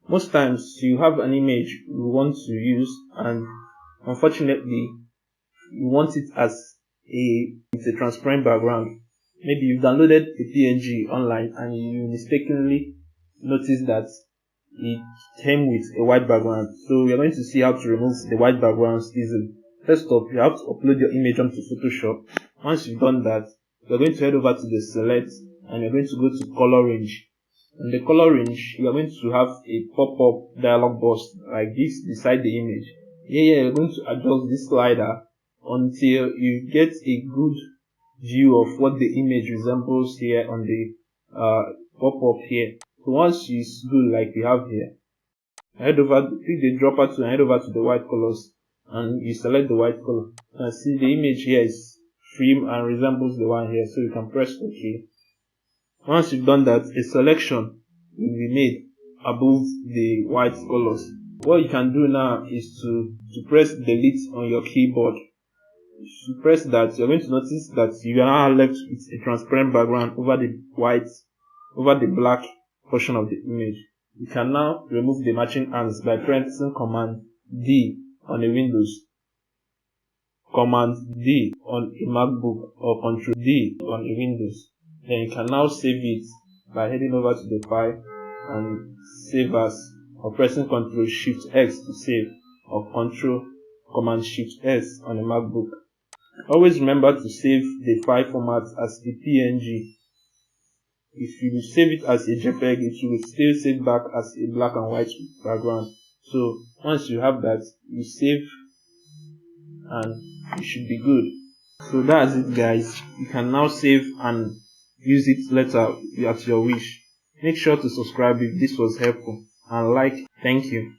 Most times you have an image you want to use, and unfortunately you want it as with a transparent background. Maybe you've downloaded a PNG online and you mistakenly notice that it came with a white background. So we are going to see how to remove the white backgrounds easily. First up, you have to upload your image onto Photoshop. Once you've done that, you're going to head over to the select and you're going to go to color range. In the color range, you are going to have a pop-up dialog box like this beside the image. Here you're going to adjust this slider until you get a good view of what the image resembles here on the pop-up here. So once it's good like we have here, head over, pick the dropper tool and head over to the white colors and you select the white color. You can see the image here is free and resembles the one here, so you can press OK. Once you've done that, a selection will be made above the white colors. What you can do now is to press delete on your keyboard. If you press that, you're going to notice that you are now left with a transparent background over the white, over the black portion of the image. You can now remove the matching hands by pressing Command D on a Windows, Command D on a MacBook, or Control D on a Windows. Then you can now save it by heading over to the file and save as, or pressing Ctrl Shift X to save, or Command Shift S on a MacBook. Always remember to save the file format as a PNG. If you save it as a JPEG, it will still save back as a black and white background. So once you have that, you save and you should be good. So that's it, guys. You can now save and use it later at your wish. Make sure to subscribe if this was helpful and like. Thank you.